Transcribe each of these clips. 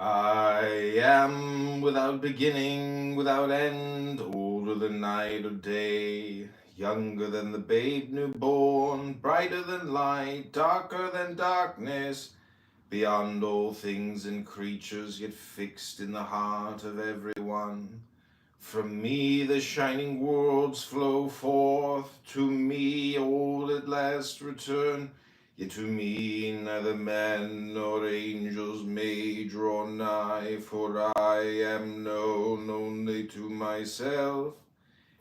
I am without beginning, without end, older than night or day, younger than the babe newborn, brighter than light, darker than darkness, beyond all things and creatures, yet fixed in the heart of everyone. From me the shining worlds flow forth, to me all at last return. Yet to me neither men nor angels may draw nigh, for I am known only to myself,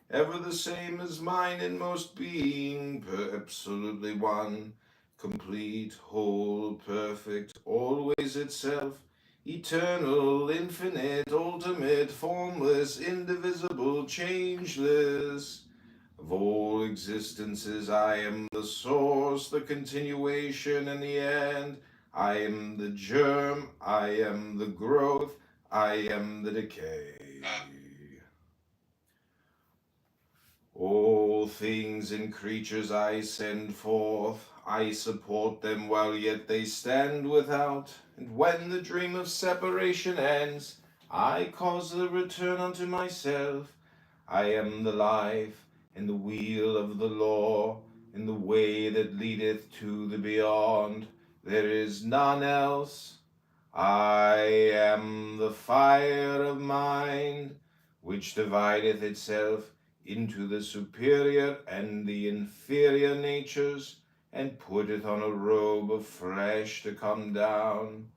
ever the same as mine inmost being, absolutely one, complete, whole, perfect, always itself, eternal, infinite, ultimate, formless, indivisible, changeless. Of all existences, I am the source, the continuation, and the end. I am the germ, I am the growth, I am the decay. All things and creatures I send forth, I support them while yet they stand without, and when the dream of separation ends, I cause the return unto myself. I am the life, and the wheel of the law, and the way that leadeth to the beyond. There is none else. I am the fire of mind, which divideth itself into the superior and the inferior natures, and putteth on a robe of flesh to come down.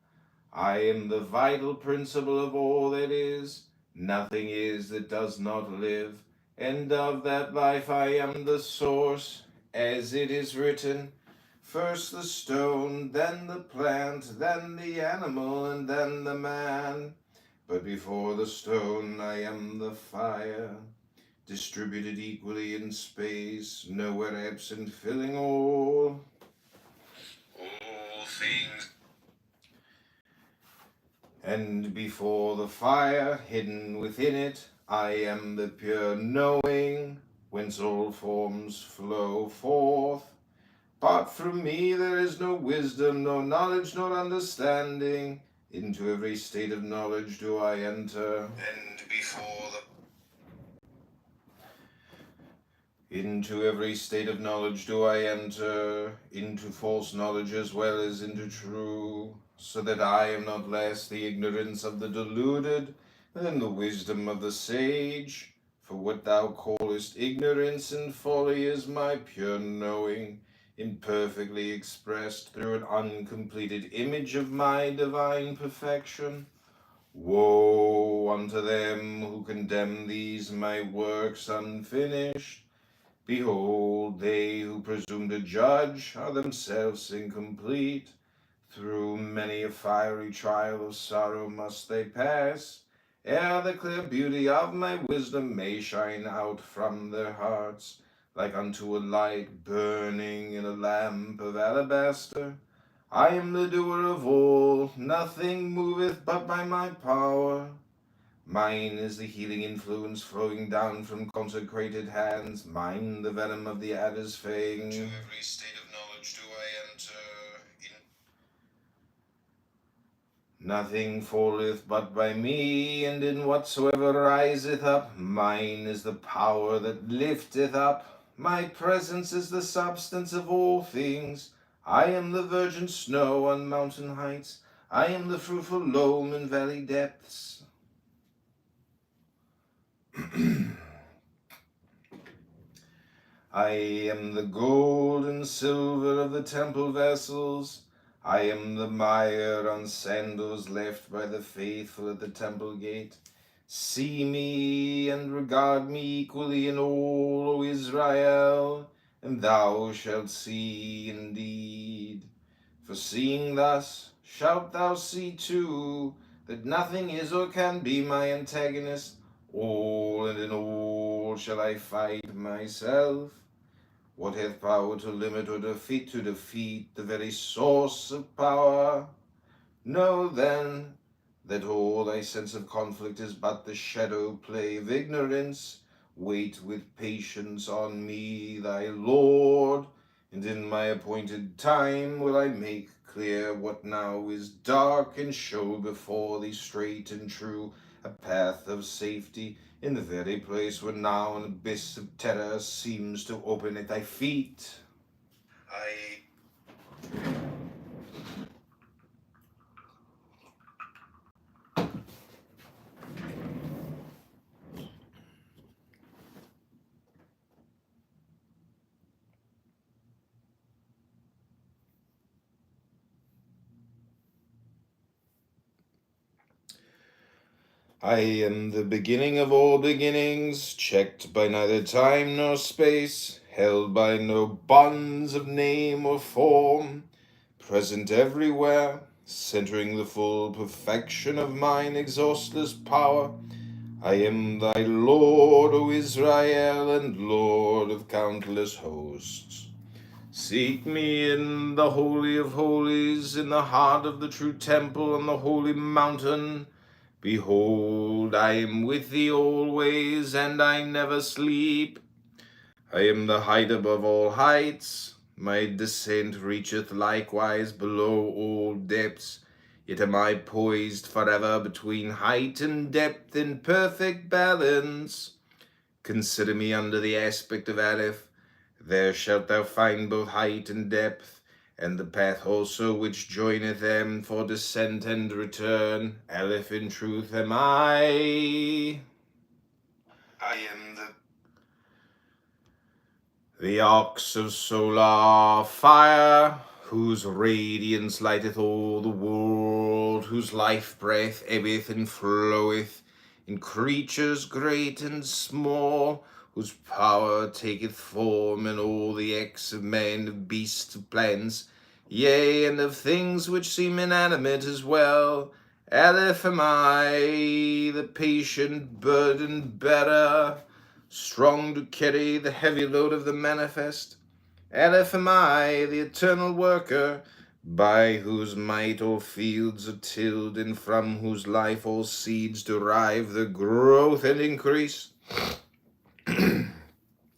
I am the vital principle of all that is. Nothing is that does not live, and of that life I am the source, as it is written, first the stone, then the plant, then the animal, and then the man. But before the stone I am the fire, distributed equally in space, nowhere absent, filling all things. And before the fire, hidden within it, I am the pure knowing, whence all forms flow forth. Apart from me there is no wisdom, no knowledge, nor understanding. Into every state of knowledge do I enter, and before the Into every state of knowledge do I enter, into false knowledge as well as into true, so that I am not less the ignorance of the deluded than the wisdom of the sage. For what thou callest ignorance and folly is my pure knowing, imperfectly expressed through an uncompleted image of my divine perfection. Woe unto them who condemn these my works unfinished. Behold, they who presume to judge are themselves incomplete. Through many a fiery trial of sorrow must they pass, ere the clear beauty of my wisdom may shine out from their hearts, like unto a light burning in a lamp of alabaster. I am the doer of all, nothing moveth but by my power. Mine is the healing influence flowing down from consecrated hands. Mine the venom of the adder's fang. To every state of knowledge do I enter. Nothing falleth but by me, and in whatsoever riseth up, mine is the power that lifteth up. My presence is the substance of all things. I am the virgin snow on mountain heights. I am the fruitful loam in valley depths. I am the gold and silver of the temple vessels. I am the mire on sandals left by the faithful at the temple gate. See me and regard me equally in all, O Israel, and thou shalt see indeed. For seeing thus, shalt thou see too, that nothing is or can be my antagonist. All and in all shall I fight myself. What hath power to limit or defeat the very source of power? Know then that all thy sense of conflict is but the shadow play of ignorance. Wait with patience on me, thy Lord, and in my appointed time will I make clear what now is dark, and show before thee straight and true a path of safety in the very place where now an abyss of terror seems to open at thy feet. I am the beginning of all beginnings, checked by neither time nor space, held by no bonds of name or form, present everywhere, centering the full perfection of mine exhaustless power. I am thy Lord, O Israel, and Lord of countless hosts. Seek me in the Holy of Holies, in the heart of the true temple on the holy mountain. Behold, I am with thee always, and I never sleep. I am the height above all heights. My descent reacheth likewise below all depths. Yet am I poised forever between height and depth in perfect balance. Consider me under the aspect of Aleph. There shalt thou find both height and depth, and the path also which joineth them for descent and return. Aleph in truth am I. I am the ox of solar fire, whose radiance lighteth all the world, whose life breath ebbeth and floweth in creatures great and small, whose power taketh form in all the acts of man, of beasts, of plants, yea, and of things which seem inanimate as well. Aleph am I, the patient burden bearer, strong to carry the heavy load of the manifest. Aleph am I, the eternal worker, by whose might all fields are tilled, and from whose life all seeds derive their growth and increase.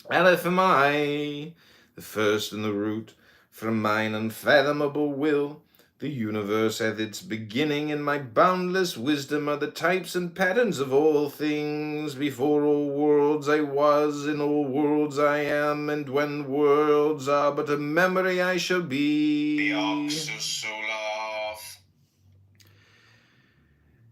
Aleph am I, the first and the root, from mine unfathomable will. The universe hath its beginning, in my boundless wisdom are the types and patterns of all things. Before all worlds I was, in all worlds I am, and when worlds are but a memory I shall be. The ox of solar.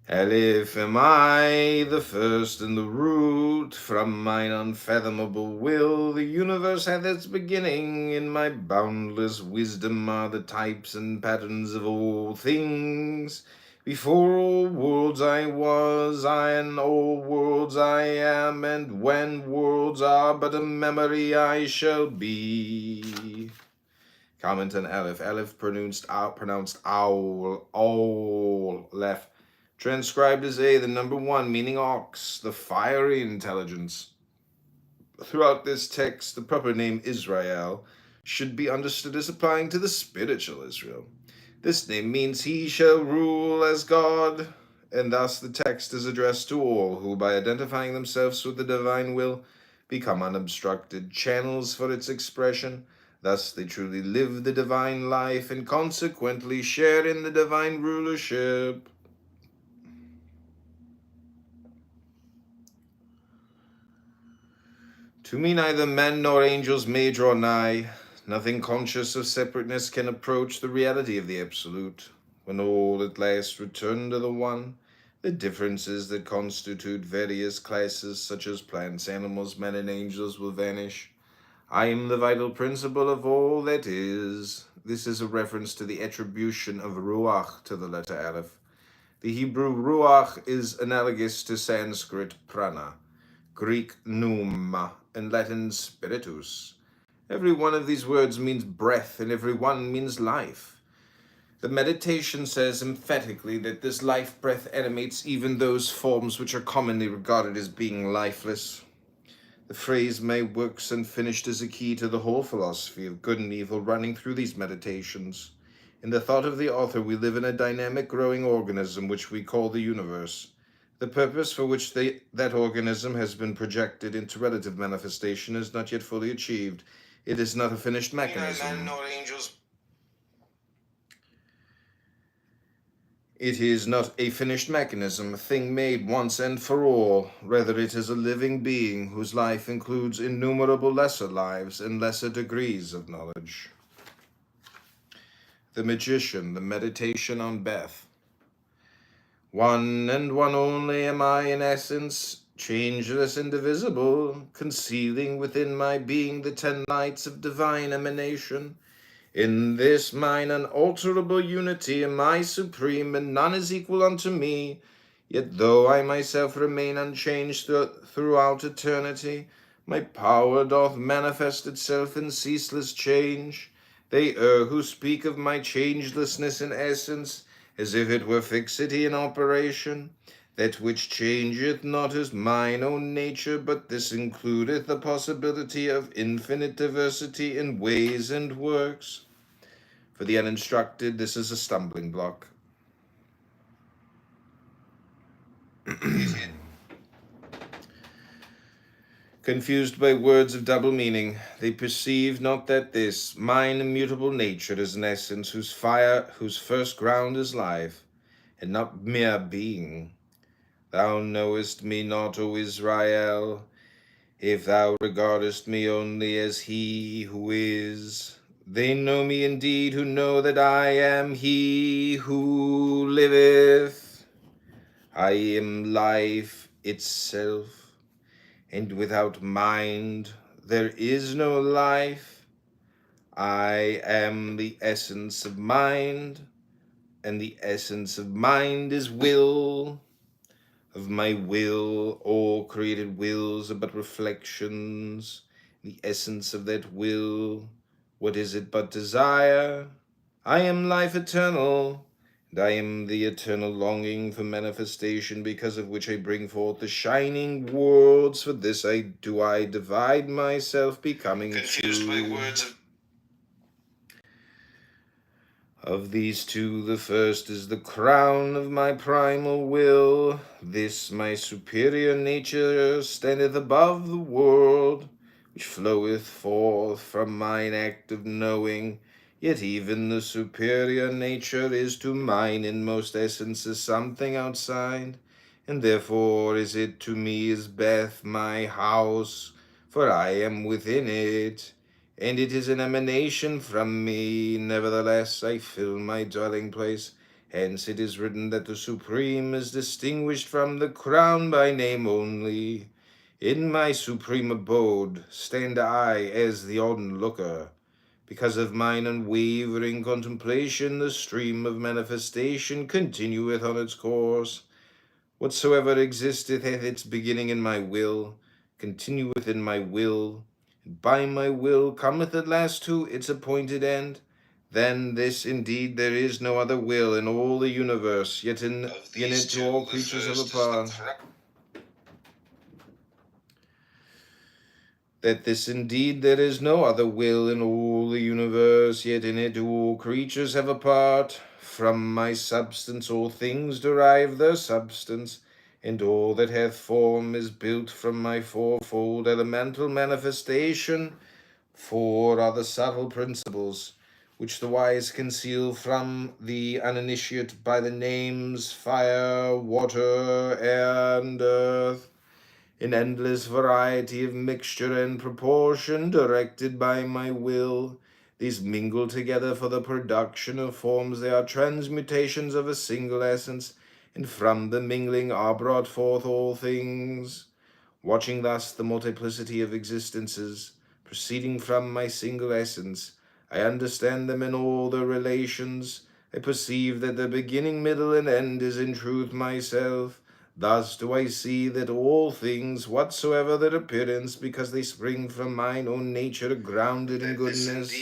Aleph am I, the first and the root, from mine unfathomable will. The universe hath its beginning, in my boundless wisdom are the types and patterns of all things. Before all worlds I was, in all worlds I am, and when worlds are but a memory I shall be. Comment on Aleph. Aleph pronounced owl, left. Transcribed as A, the number 1, meaning ox, the fiery intelligence. Throughout this text, the proper name Israel should be understood as applying to the spiritual Israel. This name means he shall rule as God, and thus the text is addressed to all who, by identifying themselves with the divine will, become unobstructed channels for its expression. Thus they truly live the divine life and consequently share in the divine rulership. To me neither men nor angels may draw nigh. Nothing conscious of separateness can approach the reality of the Absolute. When all at last return to the One, the differences that constitute various classes such as plants, animals, men, and angels will vanish. I am the vital principle of all that is. This is a reference to the attribution of ruach to the letter Aleph. The Hebrew ruach is analogous to Sanskrit prana, Greek pneuma, and Latin spiritus. Every one of these words means breath, and every one means life. The meditation says emphatically that this life breath animates even those forms which are commonly regarded as being lifeless. The phrase "my works unfinished" is a key to the whole philosophy of good and evil running through these meditations. In the thought of the author, we live in a dynamic, growing organism which we call the universe. The purpose for which that organism has been projected into relative manifestation is not yet fully achieved. It is not a finished mechanism. It is not a finished mechanism, a thing made once and for all. Rather, it is a living being whose life includes innumerable lesser lives and lesser degrees of knowledge. The magician, the meditation on Beth. One and one only am I in essence, changeless and divisible, concealing within my being the 10 lights of divine emanation. In this mine unalterable unity am I supreme, and none is equal unto me. Yet though I myself remain unchanged throughout eternity, my power doth manifest itself in ceaseless change. They err who speak of my changelessness in essence, as if it were fixity in operation. That which changeth not is mine own nature, but this includeth the possibility of infinite diversity in ways and works. For the uninstructed, this is a stumbling block. Confused by words of double meaning, they perceive not that this, mine immutable nature, is an essence whose first ground is life, and not mere being. Thou knowest me not, O Israel, if thou regardest me only as he who is. They know me indeed who know that I am he who liveth. I am life itself, and without mind there is no life. I am the essence of mind, and the essence of mind is will. Of my will, all created wills are but reflections. The essence of that will, what is it but desire? I am life eternal, and I am the eternal longing for manifestation, because of which I bring forth the shining worlds. For this I divide myself, becoming confused by words of these two, the first is the crown of my primal will. This my superior nature standeth above the world, which floweth forth from mine act of knowing. Yet even the superior nature is to mine inmost essence as something outside, and therefore is it to me as Beth, my house, for I am within it, and it is an emanation from me. Nevertheless, I fill my dwelling place. Hence it is written that the Supreme is distinguished from the crown by name only. In my supreme abode stand I as the onlooker. Because of mine unwavering contemplation, the stream of manifestation continueth on its course. Whatsoever existeth hath its beginning in my will, continueth in my will, and by my will cometh at last to its appointed end. Then this indeed there is no other will in all the universe, yet in it to all creatures have a part. That this indeed there is no other will in all the universe, yet in it do all creatures have a part. From my substance all things derive their substance, and all that hath form is built from my fourfold elemental manifestation. Four are the subtle principles, which the wise conceal from the uninitiate by the names fire, water, air, and earth. In endless variety of mixture and proportion, directed by my will, these mingle together for the production of forms. They are transmutations of a single essence, and from the mingling are brought forth all things. Watching thus the multiplicity of existences, proceeding from my single essence, I understand them in all their relations. I perceive that the beginning, middle, and end is in truth myself. Thus do I see that all things, whatsoever their appearance, because they spring from mine own nature, are grounded in goodness.